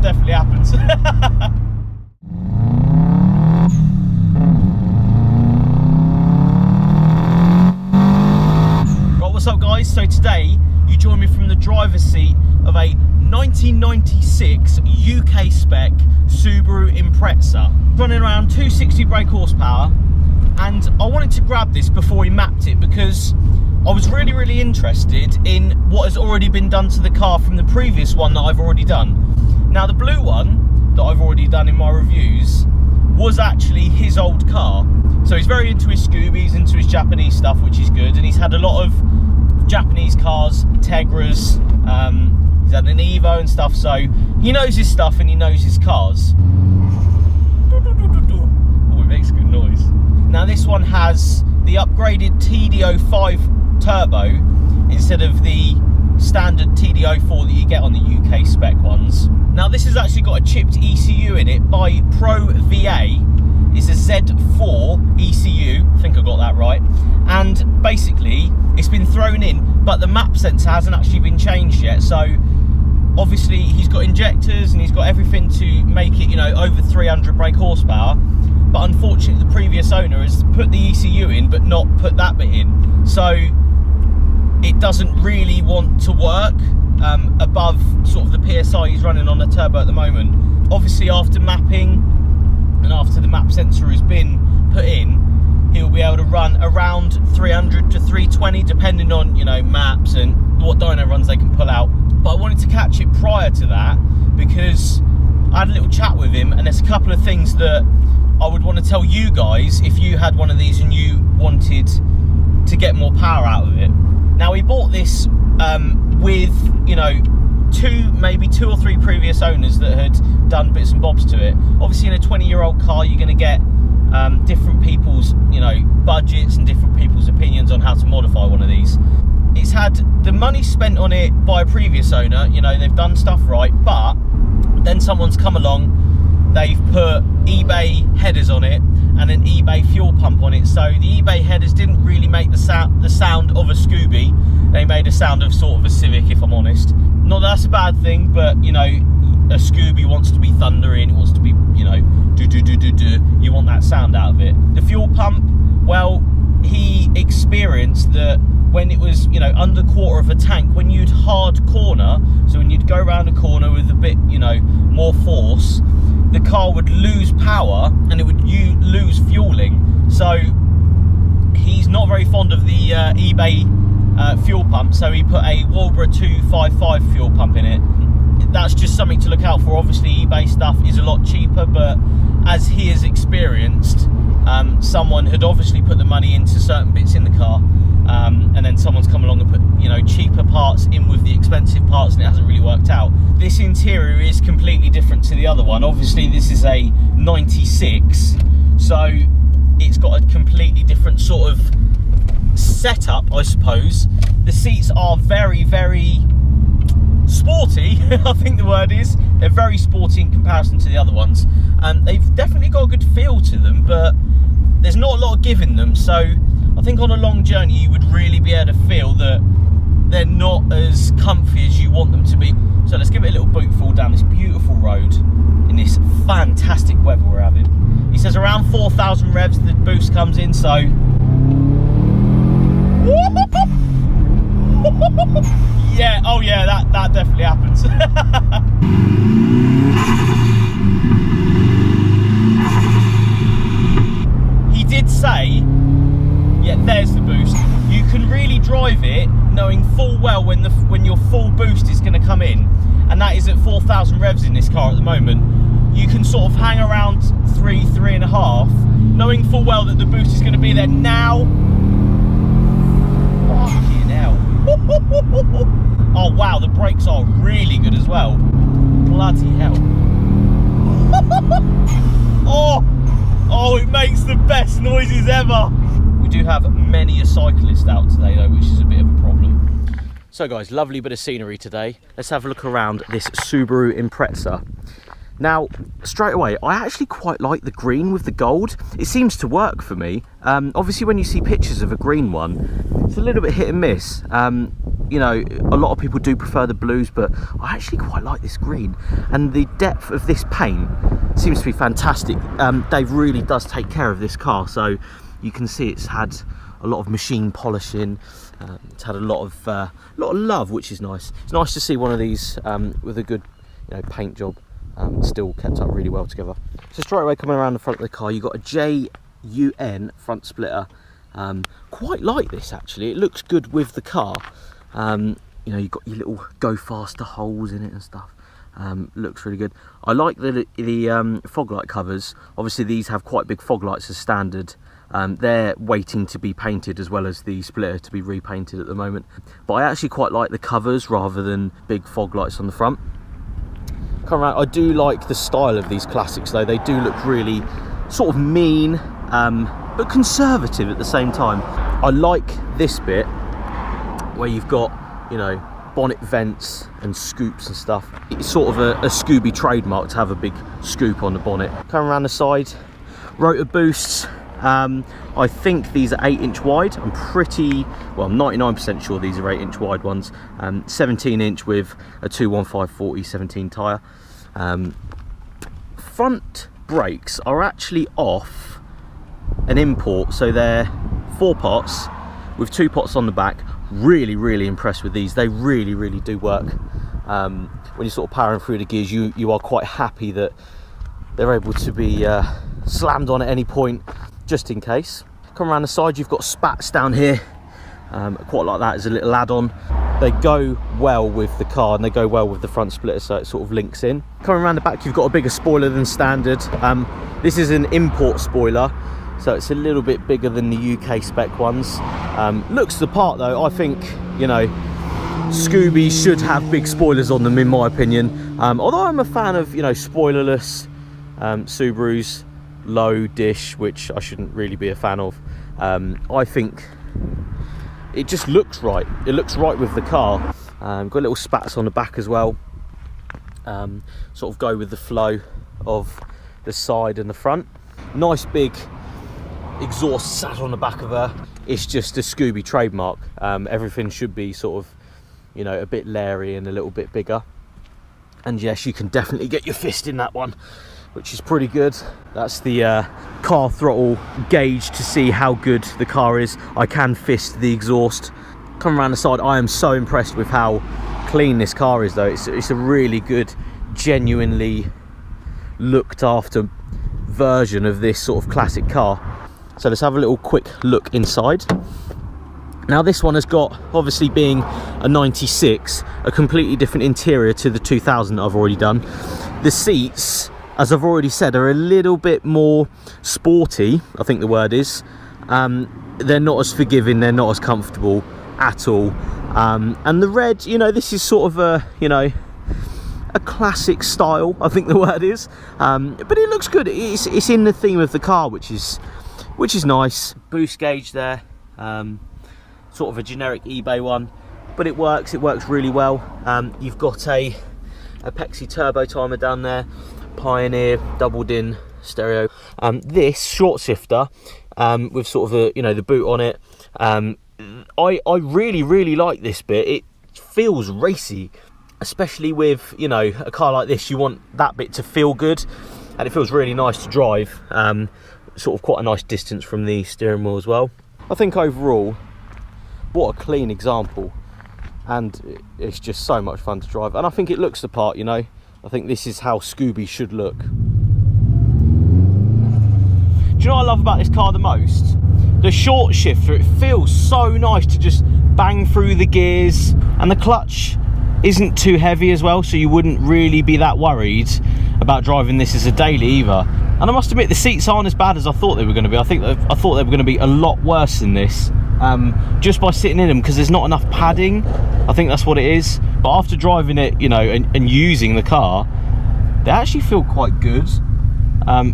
that definitely happens. Right, what's up guys? So today you join me from the driver's seat of a 1996 UK spec Subaru Impreza, running around 260 brake horsepower, and I wanted to grab this before we mapped it because I was really interested in what has already been done to the car from the previous one that I've already done. Now the blue one that I've already done in my reviews was actually his old car, so he's very into his Scoobies, into his Japanese stuff, which is good, and he's had a lot of Japanese cars, Tegras, he's had an Evo and stuff, so he knows his stuff and he knows his cars. Oh, it makes a good noise. Now this one has the upgraded TD05 turbo instead of the standard TD04 that you get on the UK spec ones. Now this has actually got a chipped ECU in it by Pro VA. It's a Z4 ECU, I think I got that right, and basically it's been thrown in, but the map sensor hasn't actually been changed yet, so obviously he's got injectors and he's got everything to make it, you know, over 300 brake horsepower, but unfortunately the previous owner has put the ECU in but not put that bit in, so it doesn't really want to work above sort of the PSI he's running on the turbo at the moment. Obviously after mapping and after the map sensor has been put in, he'll be able to run around 300 to 320 depending on, you know, maps and what dyno runs they can pull out. But I wanted to catch it prior to that because I had a little chat with him, and there's a couple of things that I would want to tell you guys if you had one of these and you wanted to get more power out of it. Now he bought this with, you know, maybe two or three previous owners that had done bits and bobs to it. Obviously in a 20-year-old car you're going to get different people's, you know, budgets and different people's opinions on how to modify one of these. It's had the money spent on it by a previous owner, you know, they've done stuff right, but then someone's come along, they've put eBay headers on it and an eBay fuel pump on it, so the eBay headers didn't really make the sound of a Scooby, they made a sound of sort of a Civic, if I'm honest. Not that that's a bad thing, but you know, a Scooby wants to be thundering, it wants to be, you know, do, you want that sound out of it. The fuel pump, well, he experienced that when it was, you know, under quarter of a tank, when you'd hard corner, so when you'd go around a corner with a bit, you know, more force, the car would lose power and it would lose fueling. So he's not very fond of the eBay fuel pump, so he put a Walbra 255 fuel pump in it. That's just something to look out for. Obviously eBay stuff is a lot cheaper, but as he has experienced, someone had obviously put the money into certain bits in the car, and then someone's come along and put, you know, cheaper parts in with the expensive parts, and it hasn't really worked out. This interior is completely different to the other one. Obviously this is a 96, so it's got a completely different sort of setup, I suppose. The seats are very sporty, I think the word is. They're very sporty in comparison to the other ones, and they've definitely got a good feel to them, but there's not a lot of give in them, so I think on a long journey you would really be able to feel that they're not as comfy as you want them to be. So let's give it a little bootful down this beautiful road in this fantastic weather we're having. He says around 4,000 revs the boost comes in, so yeah, oh yeah, that definitely happens. He did say, yeah, there's the boost. You can really drive it knowing full well when your full boost is going to come in, and that is at 4,000 revs in this car at the moment. You can sort of hang around 3.5, knowing full well that the boost is going to be there now. Fucking hell. Oh wow, the brakes are really good as well. Bloody hell. Oh, it makes the best noises ever. We do have many a cyclist out today though, which is a bit of a problem. So guys, lovely bit of scenery today. Let's have a look around this Subaru Impreza. Now, straight away, I actually quite like the green with the gold. It seems to work for me. Obviously, when you see pictures of a green one, it's a little bit hit and miss. You know, a lot of people do prefer the blues, but I actually quite like this green. And the depth of this paint seems to be fantastic. Dave really does take care of this car, so you can see it's had a lot of machine polishing. It's had a lot of love, which is nice. It's nice to see one of these with a good, you know, paint job. Still kept up really well together. So straight away, coming around the front of the car, you've got a JUN front splitter. Quite like this actually. It looks good with the car. You know, you've got your little go faster holes in it and stuff. Looks really good. I like the fog light covers. Obviously these have quite big fog lights as standard. They're waiting to be painted, as well as the splitter to be repainted at the moment. But I actually quite like the covers rather than big fog lights on the front. Come around, I do like the style of these classics though. They do look really sort of mean, but conservative at the same time. I like this bit where you've got, you know, bonnet vents and scoops and stuff. It's sort of a Scooby trademark to have a big scoop on the bonnet. Come around the side, rotor boosts. I think these are 8-inch wide. I'm pretty, well, 99% sure these are 8-inch wide ones. 17-inch with a 215/40 17 tyre. Front brakes are actually off an import, so they're 4 pots with 2 pots on the back. Really impressed with these. They really do work. When you're sort of powering through the gears, you are quite happy that they're able to be slammed on at any point, just in case. Come around the side, you've got spats down here. Quite like that as a little add-on. They go well with the car and they go well with the front splitter, so it sort of links in. Coming around the back, you've got a bigger spoiler than standard. This is an import spoiler, so it's a little bit bigger than the UK spec ones. Looks the part though. I think, you know, Scooby should have big spoilers on them, in my opinion. Although I'm a fan of, you know, spoilerless Subarus, low dish, which I shouldn't really be a fan of. I think it just looks right. It looks right with the car. Got little spats on the back as well. Sort of go with the flow of the side and the front. Nice big exhaust sat on the back of her. It's just a Scooby trademark. Everything should be sort of, you know, a bit leery and a little bit bigger. And yes, you can definitely get your fist in that one, which is pretty good. That's the car throttle gauge to see how good the car is. I can fist the exhaust. Come around the side, I am so impressed with how clean this car is though. It's a really good, genuinely looked after version of this sort of classic car. So let's have a little quick look inside. Now this one has got, obviously being a 96, a completely different interior to the 2000 that I've already done. The seats, as I've already said, are a little bit more sporty, I think the word is. They're not as forgiving, they're not as comfortable at all. And the red, you know, this is sort of a, you know, a classic style, I think the word is. But it looks good. It's in the theme of the car, which is nice. Boost gauge there, sort of a generic eBay one, but it works really well. You've got a Pexi turbo timer down there, Pioneer doubled in stereo. This short shifter with sort of a, you know, the boot on it. I really like this bit. It feels racy, especially with, you know, a car like this. You want that bit to feel good, and it feels really nice to drive. Sort of quite a nice distance from the steering wheel as well. I think overall, what a clean example, and it's just so much fun to drive, and I think it looks the part, you know. I think this is how Scooby should look. Do you know what I love about this car the most? The short shifter. It feels so nice to just bang through the gears, and the clutch isn't too heavy as well, so you wouldn't really be that worried about driving this as a daily either. And I must admit, the seats aren't as bad as I thought they were going to be. I thought they were going to be a lot worse than this, just by sitting in them, because there's not enough padding. I think that's what it is. But after driving it, you know, and using the car, they actually feel quite good.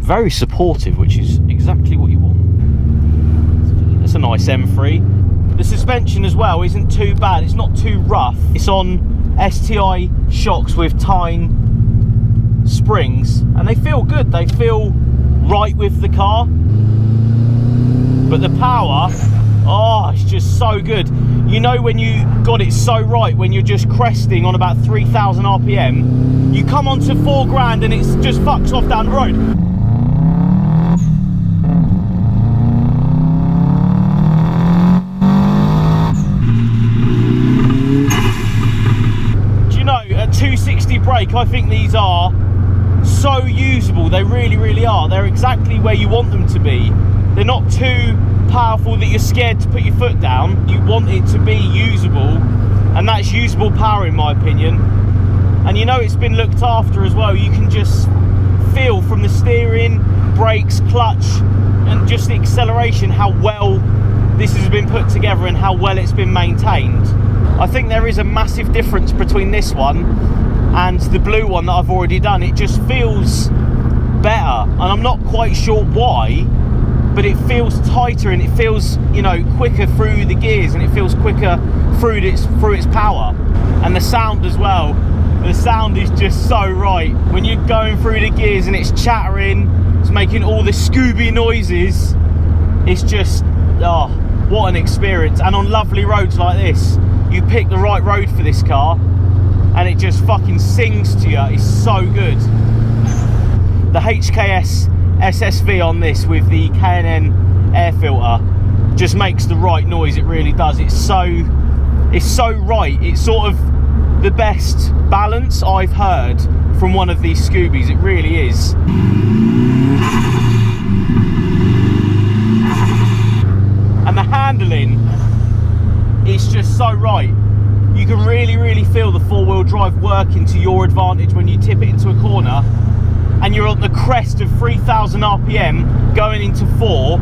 Very supportive, which is exactly what you want. That's a nice M3. The suspension as well isn't too bad. It's not too rough. It's on STI shocks with Tyne springs, and they feel good. They feel right with the car. But the power, oh, it's just so good. You know when you got it so right, when you're just cresting on about 3,000 RPM, you come onto 4 grand and it just fucks off down the road. Do you know, at 260 brake, I think these are so usable. They really, really are. They're exactly where you want them to be. They're not too powerful that you're scared to put your foot down. You want it to be usable, and that's usable power in my opinion. And you know it's been looked after as well. You can just feel from the steering, brakes, clutch, and just the acceleration how well this has been put together and how well it's been maintained. I think there is a massive difference between this one and the blue one that I've already done. It just feels better, and I'm not quite sure why, but it feels tighter and it feels, you know, quicker through the gears, and it feels quicker through its power. And the sound as well, the sound is just so right. When you're going through the gears and it's chattering, it's making all the Scooby noises, it's just, oh, what an experience. And on lovely roads like this, you pick the right road for this car and it just fucking sings to you. It's so good. The HKS SSV on this with the K&N air filter just makes the right noise. It really does. It's so right. It's sort of the best balance I've heard from one of these Scoobies. It really is. And the handling, it's just so right. You can really, really feel the four-wheel drive working to your advantage when you tip it into a corner and you're on the crest of 3,000 RPM going into 4.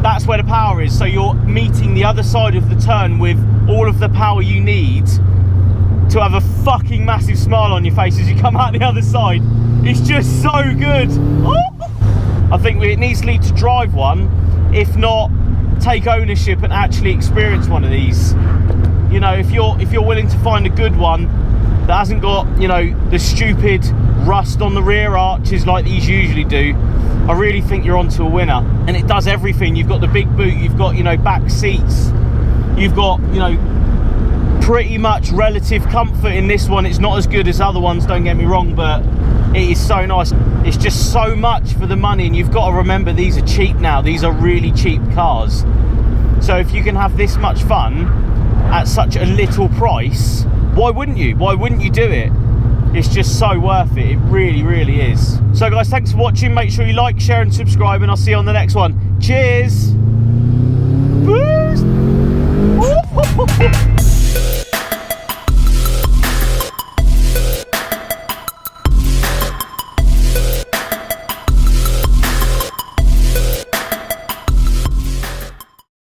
That's where the power is. So you're meeting the other side of the turn with all of the power you need to have a fucking massive smile on your face as you come out the other side. It's just so good. I think it needs Lee to drive one, if not take ownership and actually experience one of these. You know, if you're willing to find a good one that hasn't got, you know, the stupid rust on the rear arches like these usually do, I really think you're onto a winner. And it does everything. You've got the big boot, you've got, you know, back seats, you've got, you know, pretty much relative comfort in this one. It's not as good as other ones, don't get me wrong, but it is so nice. It's just so much for the money, and you've got to remember these are cheap now. These are really cheap cars. So if you can have this much fun at such a little price, why wouldn't you? Why wouldn't you do it? It's just so worth it. It really, really is. So guys, thanks for watching. Make sure you like, share and subscribe, and I'll see you on the next one. Cheers. Boost.